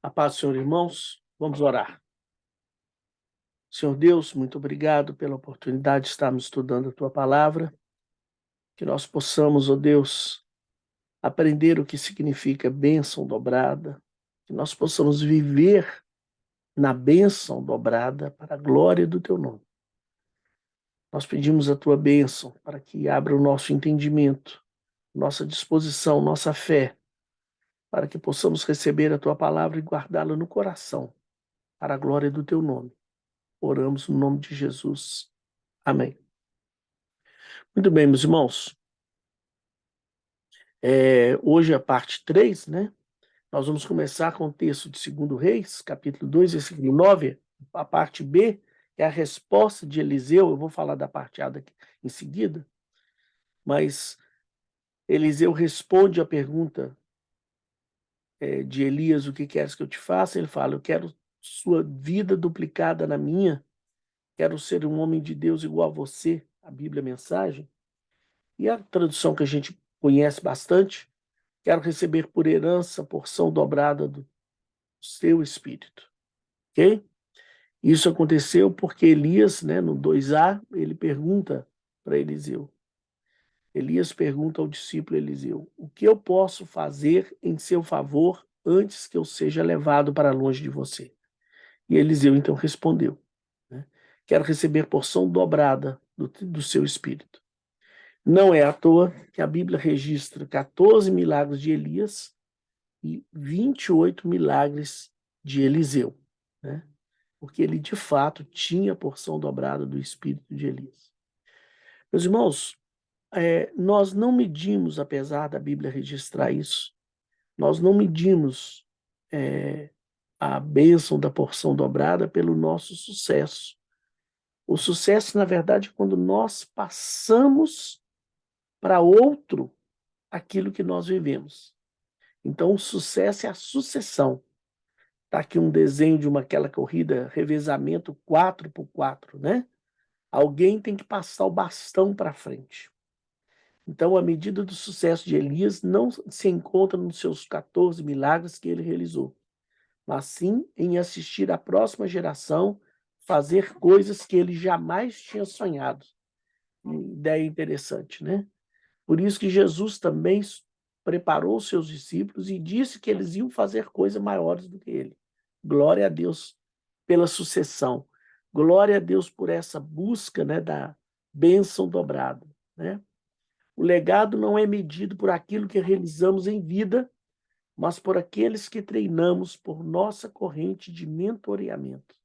A paz do Senhor, irmãos, vamos orar. Senhor Deus, muito obrigado pela oportunidade de estarmos estudando a Tua Palavra, que nós possamos, ó Deus, aprender o que significa bênção dobrada, que nós possamos viver na bênção dobrada para a glória do Teu nome. Nós pedimos a Tua bênção para que abra o nosso entendimento, nossa disposição, nossa fé, para que possamos receber a Tua Palavra e guardá-la no coração, para a glória do Teu nome. Oramos no nome de Jesus. Amém. Muito bem, meus irmãos. Hoje é a parte 3, né? Nós vamos começar com o texto de 2 Reis, capítulo 2, versículo 9. A parte B é a resposta de Eliseu. Eu vou falar da parte A daqui em seguida. Mas Eliseu responde à pergunta de Elias: o que queres que eu te faça? Ele fala: eu quero sua vida duplicada na minha. Quero ser um homem de Deus igual a você. A Bíblia, a mensagem. E a tradução que a gente conhece bastante: quero receber por herança a porção dobrada do seu espírito. Ok? Isso aconteceu porque Elias, né, no 2a, ele pergunta para Eliseu. Elias pergunta ao discípulo Eliseu: o que eu posso fazer em seu favor antes que eu seja levado para longe de você? E Eliseu então respondeu, né, quero receber porção dobrada do seu espírito. Não é à toa que a Bíblia registra 14 milagres de Elias e 28 milagres de Eliseu, né? Porque ele de fato tinha a porção dobrada do espírito de Elias. Meus irmãos, nós não medimos, apesar da Bíblia registrar isso, nós não medimos a bênção da porção dobrada pelo nosso sucesso. O sucesso, na verdade, é quando nós passamos para outro aquilo que nós vivemos. Então, o sucesso é a sucessão. Está aqui um desenho de aquela corrida, revezamento 4x4, né? Alguém tem que passar o bastão para frente. Então, a medida do sucesso de Elias não se encontra nos seus 14 milagres que ele realizou, mas sim em assistir a próxima geração fazer coisas que ele jamais tinha sonhado. Ideia interessante, né? Por isso que Jesus também preparou os seus discípulos e disse que eles iam fazer coisas maiores do que ele. Glória a Deus pela sucessão. Glória a Deus por essa busca, né, da bênção dobrada, né? O legado não é medido por aquilo que realizamos em vida, mas por aqueles que treinamos por nossa corrente de mentoreamento.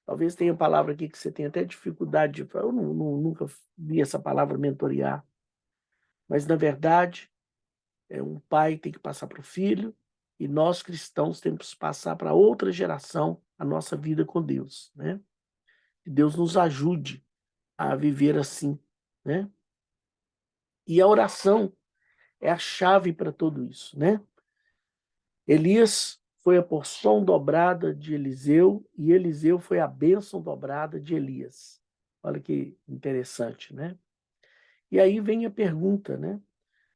Talvez tenha palavra aqui que você tenha até dificuldade de falar. Eu nunca vi essa palavra mentorear. Mas, na verdade, um pai tem que passar para o filho e nós cristãos temos que passar para outra geração a nossa vida com Deus, né? Que Deus nos ajude a viver assim, né? E a oração é a chave para tudo isso, né? Elias foi a porção dobrada de Eliseu e Eliseu foi a bênção dobrada de Elias. Olha que interessante, né? E aí vem a pergunta, né?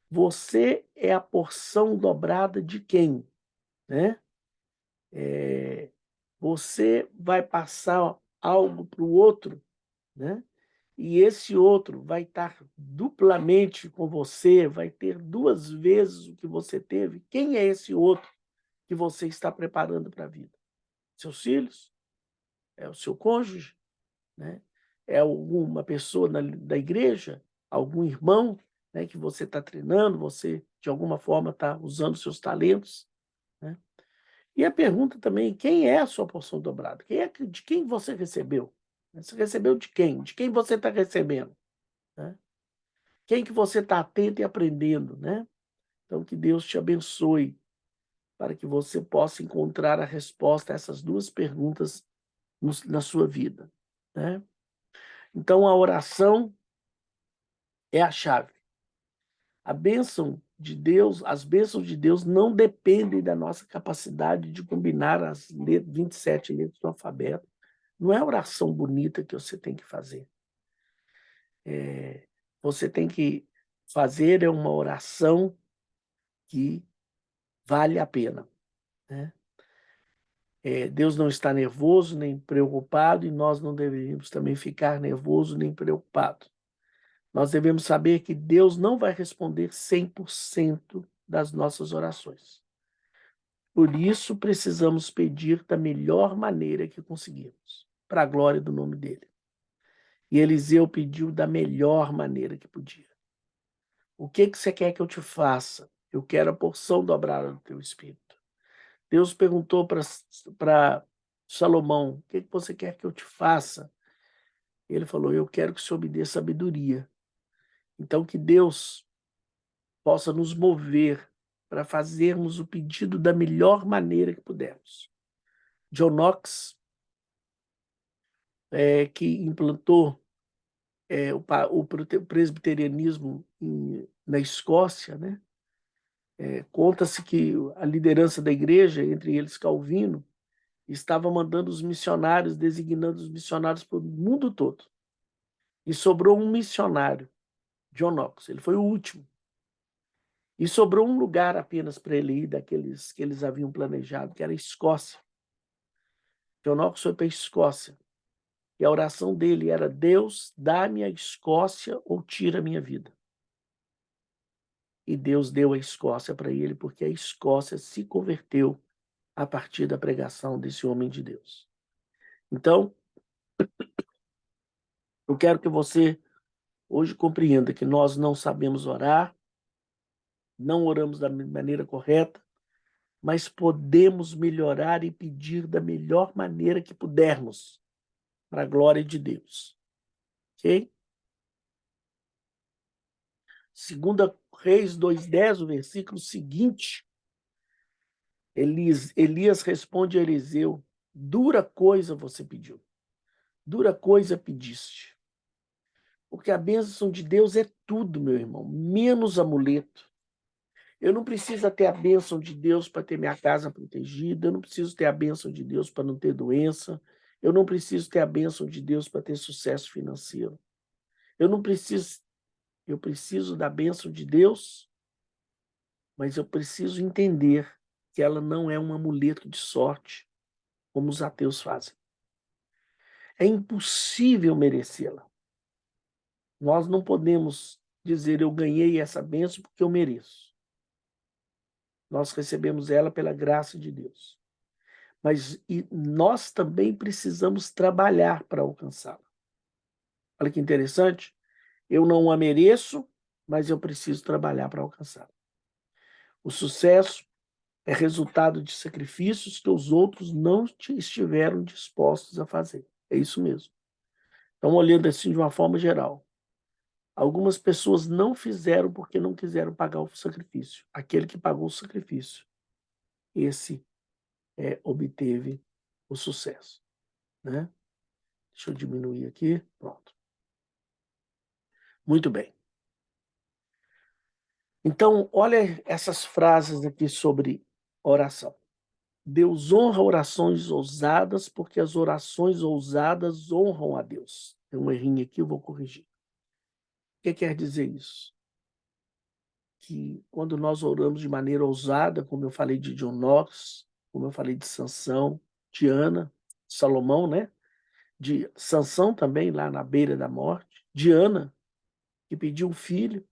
Você é a porção dobrada de quem, né? Você vai passar algo para o outro, né? E esse outro vai estar duplamente com você, vai ter 2 vezes o que você teve. Quem é esse outro que você está preparando para a vida? Seus filhos? É o seu cônjuge? Né? É alguma pessoa da igreja? Algum irmão, né, que você está treinando, você de alguma forma está usando seus talentos? Né? E a pergunta também: quem é a sua porção dobrada? De quem você recebeu? Você recebeu de quem? De quem você está recebendo? Né? Quem que você está atento e aprendendo? Né? Então, que Deus te abençoe para que você possa encontrar a resposta a essas 2 perguntas na sua vida. Né? Então, a oração é a chave. A bênção de Deus, as bênçãos de Deus não dependem da nossa capacidade de combinar as 27 letras do alfabeto. Não é oração bonita que você tem que fazer. Você tem que fazer uma oração que vale a pena, né? Deus não está nervoso nem preocupado e nós não deveríamos também ficar nervoso nem preocupado. Nós devemos saber que Deus não vai responder 100% das nossas orações. Por isso, precisamos pedir da melhor maneira que conseguirmos, para a glória do nome dele. E Eliseu pediu da melhor maneira que podia. O que você quer que eu te faça? Eu quero a porção dobrada do teu espírito. Deus perguntou para Salomão, o que você quer que eu te faça? Ele falou, eu quero que o Senhor me dê sabedoria. Então, que Deus possa nos mover para fazermos o pedido da melhor maneira que pudermos. John Knox, que implantou o presbiterianismo na Escócia, né? Conta-se que a liderança da igreja, entre eles Calvino, estava mandando os missionários, designando os missionários para o mundo todo. E sobrou um missionário, John Knox, ele foi o último. E sobrou um lugar apenas para ele ir, daqueles que eles haviam planejado, que era a Escócia. John Knox foi para a Escócia. E a oração dele era, Deus, dá-me a Escócia ou tira a minha vida. E Deus deu a Escócia para ele, porque a Escócia se converteu a partir da pregação desse homem de Deus. Então, eu quero que você hoje compreenda que nós não sabemos orar, não oramos da maneira correta, mas podemos melhorar e pedir da melhor maneira que pudermos, para a glória de Deus. Ok? 2 Reis 2:10, o versículo seguinte, Elias responde a Eliseu, dura coisa você pediu, dura coisa pediste. Porque a bênção de Deus é tudo, meu irmão, menos amuleto. Eu não preciso ter a bênção de Deus para ter minha casa protegida, eu não preciso ter a bênção de Deus para não ter doença, eu não preciso ter a bênção de Deus para ter sucesso financeiro. Eu preciso da bênção de Deus, mas eu preciso entender que ela não é um amuleto de sorte, como os ateus fazem. É impossível merecê-la. Nós não podemos dizer eu ganhei essa bênção porque eu mereço. Nós recebemos ela pela graça de Deus. Mas nós também precisamos trabalhar para alcançá-la. Olha que interessante. Eu não a mereço, mas eu preciso trabalhar para alcançá-la. O sucesso é resultado de sacrifícios que os outros não estiveram dispostos a fazer. É isso mesmo. Então, olhando assim de uma forma geral, algumas pessoas não fizeram porque não quiseram pagar o sacrifício. Aquele que pagou o sacrifício, esse obteve o sucesso. Né? Deixa eu diminuir aqui. Pronto. Muito bem. Então, olha essas frases aqui sobre oração. Deus honra orações ousadas porque as orações ousadas honram a Deus. Tem um errinho aqui, eu vou corrigir. O que quer dizer isso? Que quando nós oramos de maneira ousada, como eu falei de John Knox, como eu falei de Sansão, de Ana, Salomão, né? De Sansão também, lá na beira da morte, de Ana, que pediu um filho,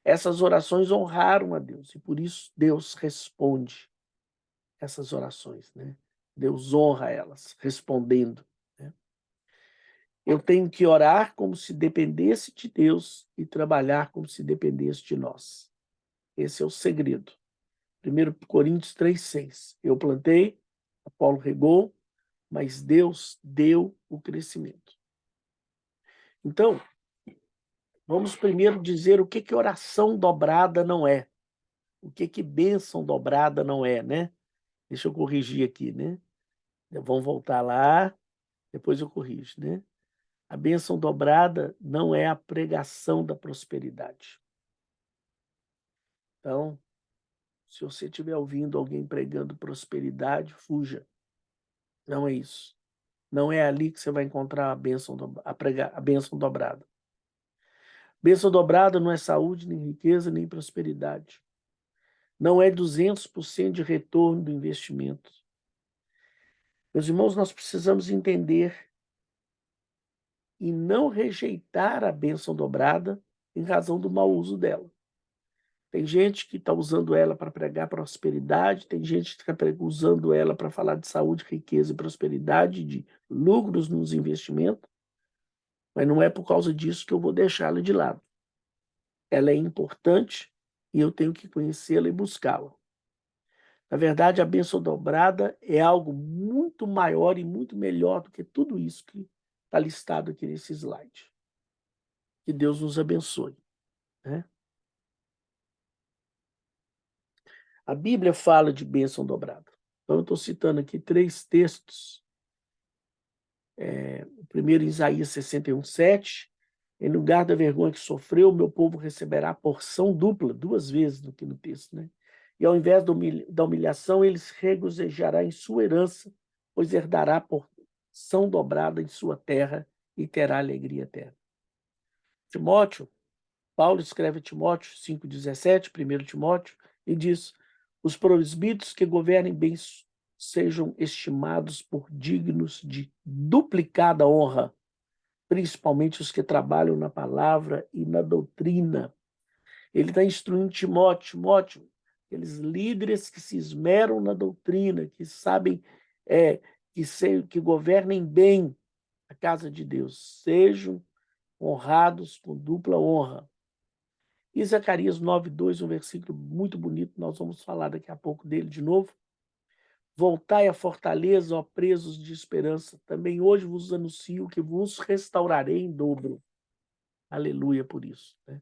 essas orações honraram a Deus, e por isso Deus responde essas orações, né? Deus honra elas, respondendo. Né? Eu tenho que orar como se dependesse de Deus e trabalhar como se dependesse de nós. Esse é o segredo. 1 Coríntios 3:6. Eu plantei, Apolo regou, mas Deus deu o crescimento. Então, vamos primeiro dizer o que oração dobrada não é. O que bênção dobrada não é, né? Deixa eu corrigir aqui, né? Vamos voltar lá, depois eu corrijo, né? A bênção dobrada não é a pregação da prosperidade. Então, se você estiver ouvindo alguém pregando prosperidade, fuja. Não é isso. Não é ali que você vai encontrar a bênção dobrada. Bênção dobrada não é saúde, nem riqueza, nem prosperidade. Não é 200% de retorno do investimento. Meus irmãos, nós precisamos entender e não rejeitar a bênção dobrada em razão do mau uso dela. Tem gente que está usando ela para pregar prosperidade, tem gente que está usando ela para falar de saúde, riqueza e prosperidade, de lucros nos investimentos, mas não é por causa disso que eu vou deixá-la de lado. Ela é importante e eu tenho que conhecê-la e buscá-la. Na verdade, a bênção dobrada é algo muito maior e muito melhor do que tudo isso que está listado aqui nesse slide. Que Deus nos abençoe, né? A Bíblia fala de bênção dobrada. Então, eu estou citando aqui 3 textos. O primeiro, em Isaías 61:7. Em lugar da vergonha que sofreu, meu povo receberá porção dupla, 2 vezes do que no texto, né? E ao invés da humilhação, ele se regozijará em sua herança, pois herdará porção dobrada em sua terra e terá alegria eterna. Timóteo, Paulo escreve a Timóteo 5,17, 1 Timóteo, e diz: os presbíteros que governem bem sejam estimados por dignos de duplicada honra, principalmente os que trabalham na palavra e na doutrina. Ele está instruindo Timóteo, aqueles líderes que se esmeram na doutrina, que sabem, que governem bem a casa de Deus, sejam honrados com dupla honra. E Zacarias 9:2, um versículo muito bonito, nós vamos falar daqui a pouco dele de novo. Voltai à fortaleza, ó presos de esperança. Também hoje vos anuncio que vos restaurarei em dobro. Aleluia por isso, né?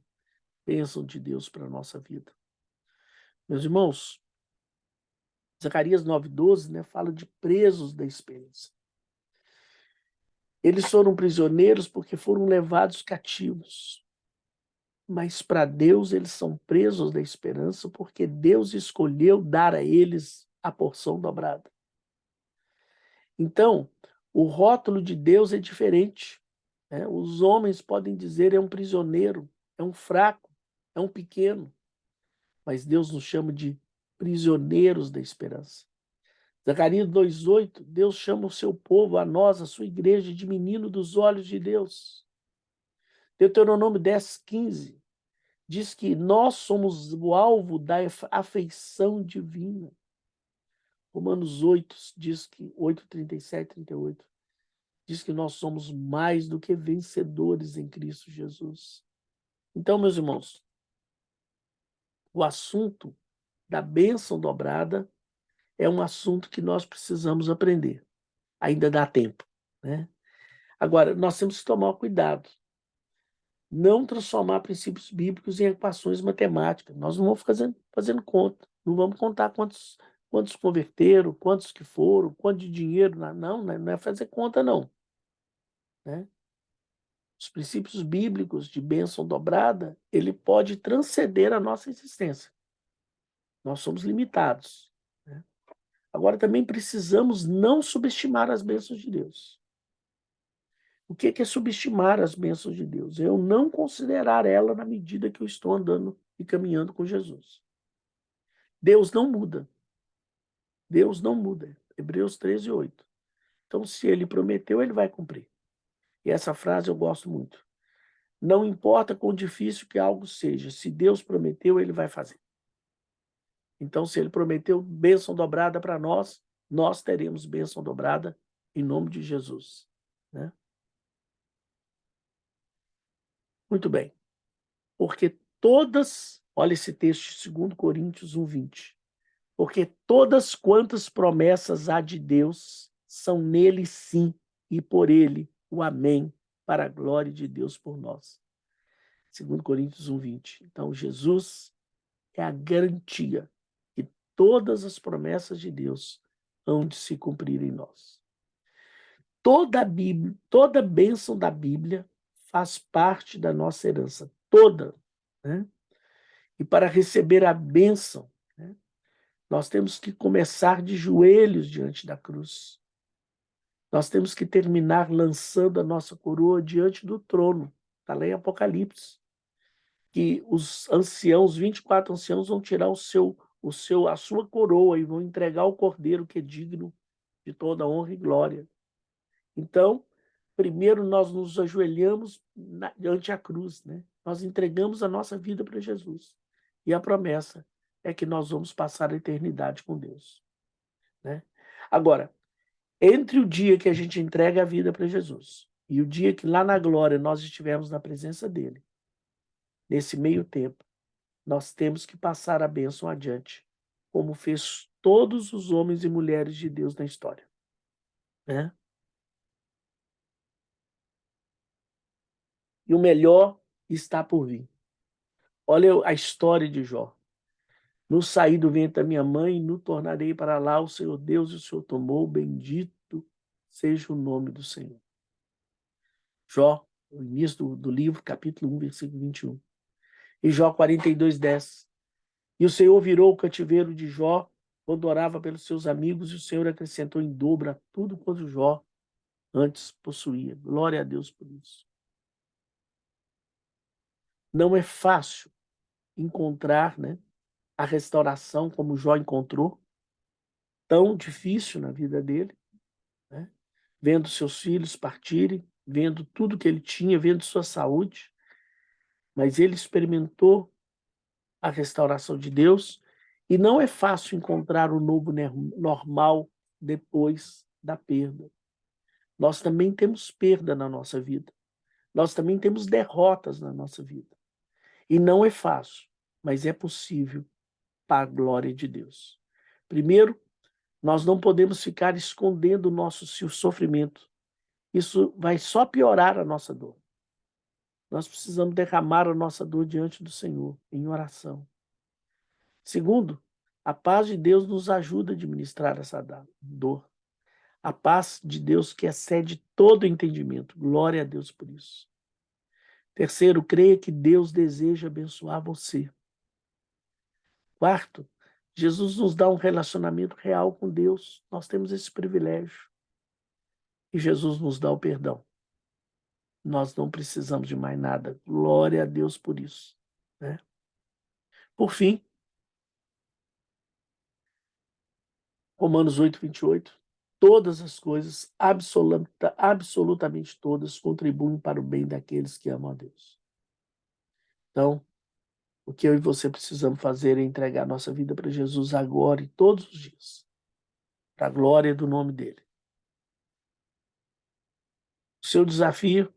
Bênção de Deus para a nossa vida. Meus irmãos, Zacarias 9:12, né, fala de presos da esperança. Eles foram prisioneiros porque foram levados cativos. Mas para Deus eles são presos da esperança porque Deus escolheu dar a eles a porção dobrada. Então, o rótulo de Deus é diferente, né? Os homens podem dizer é um prisioneiro, é um fraco, é um pequeno, mas Deus nos chama de prisioneiros da esperança. Zacarias 2:8, Deus chama o seu povo, a nós, a sua igreja, de menino dos olhos de Deus. Deuteronômio 10:15 diz que nós somos o alvo da afeição divina. Romanos 8 diz que 8:37, 38 diz que nós somos mais do que vencedores em Cristo Jesus. Então, meus irmãos, o assunto da bênção dobrada é um assunto que nós precisamos aprender. Ainda dá tempo, né? Agora, nós temos que tomar cuidado. Não transformar princípios bíblicos em equações matemáticas. Nós não vamos fazendo conta. Não vamos contar quantos converteram, quantos que foram, quanto de dinheiro. Não é fazer conta, não. Né? Os princípios bíblicos de bênção dobrada, ele pode transcender a nossa existência. Nós somos limitados. Né? Agora, também precisamos não subestimar as bênçãos de Deus. O que é subestimar as bênçãos de Deus? Eu não considerar ela na medida que eu estou andando e caminhando com Jesus. Deus não muda. Deus não muda. Hebreus 13:8. Então, se ele prometeu, ele vai cumprir. E essa frase eu gosto muito. Não importa quão difícil que algo seja, se Deus prometeu, ele vai fazer. Então, se ele prometeu bênção dobrada para nós, nós teremos bênção dobrada em nome de Jesus. Né? Muito bem. Porque todas, olha esse texto de 2 Coríntios 1:20. Porque todas quantas promessas há de Deus são nele sim e por ele o amém, para a glória de Deus por nós. 2 Coríntios 1:20. Então, Jesus é a garantia que todas as promessas de Deus hão de se cumprir em nós. Toda a Bíblia, toda a bênção da Bíblia faz parte da nossa herança, toda. Né? E para receber a bênção, né, nós temos que começar de joelhos diante da cruz. Nós temos que terminar lançando a nossa coroa diante do trono. Está lá em Apocalipse. Que os anciãos, 24 anciãos, vão tirar a sua coroa e vão entregar ao Cordeiro que é digno de toda honra e glória. Então, primeiro nós nos ajoelhamos diante a cruz, né? Nós entregamos a nossa vida para Jesus. E a promessa é que nós vamos passar a eternidade com Deus, né? Agora, entre o dia que a gente entrega a vida para Jesus e o dia que lá na glória nós estivermos na presença dele, nesse meio tempo, nós temos que passar a bênção adiante, como fez todos os homens e mulheres de Deus na história, né? E o melhor está por vir. Olha a história de Jó. No saí do ventre da minha mãe, no tornarei para lá, o Senhor Deus e o Senhor tomou, bendito seja o nome do Senhor. Jó, no início do livro, capítulo 1, versículo 21. E Jó 42, 10. E o Senhor virou o cativeiro de Jó, quando orava pelos seus amigos, e o Senhor acrescentou em dobro a tudo quanto Jó antes possuía. Glória a Deus por isso. Não é fácil encontrar, né, a restauração como Jó encontrou, tão difícil na vida dele, né? Vendo seus filhos partirem, vendo tudo que ele tinha, vendo sua saúde, mas ele experimentou a restauração de Deus e não é fácil encontrar o novo normal depois da perda. Nós também temos perda na nossa vida. Nós também temos derrotas na nossa vida. E não é fácil, mas é possível para a glória de Deus. Primeiro, nós não podemos ficar escondendo o nosso sofrimento. Isso vai só piorar a nossa dor. Nós precisamos derramar a nossa dor diante do Senhor, em oração. Segundo, a paz de Deus nos ajuda a administrar essa dor. A paz de Deus que excede todo entendimento. Glória a Deus por isso. Terceiro, creia que Deus deseja abençoar você. Quarto, Jesus nos dá um relacionamento real com Deus. Nós temos esse privilégio. E Jesus nos dá o perdão. Nós não precisamos de mais nada. Glória a Deus por isso, né? Por fim, Romanos 8, 28. Todas as coisas, absolutamente todas, contribuem para o bem daqueles que amam a Deus. Então, o que eu e você precisamos fazer é entregar nossa vida para Jesus agora e todos os dias, para a glória do nome dele. O seu desafio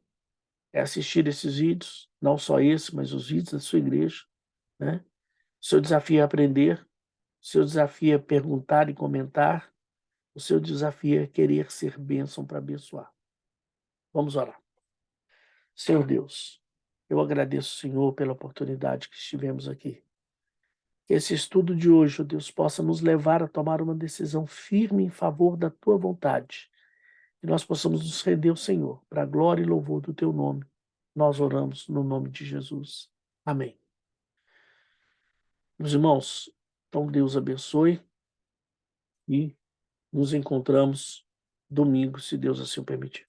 é assistir esses vídeos, não só esse, mas os vídeos da sua igreja, né? O seu desafio é aprender, o seu desafio é perguntar e comentar, o seu desafio é querer ser bênção para abençoar. Vamos orar. Senhor Deus, eu agradeço, Senhor, pela oportunidade que estivemos aqui. Que esse estudo de hoje, ó Deus, possa nos levar a tomar uma decisão firme em favor da Tua vontade. E nós possamos nos render ao Senhor, para a glória e louvor do Teu nome. Nós oramos no nome de Jesus. Amém. Meus irmãos, então Deus abençoe e nos encontramos domingo, se Deus assim o permitir.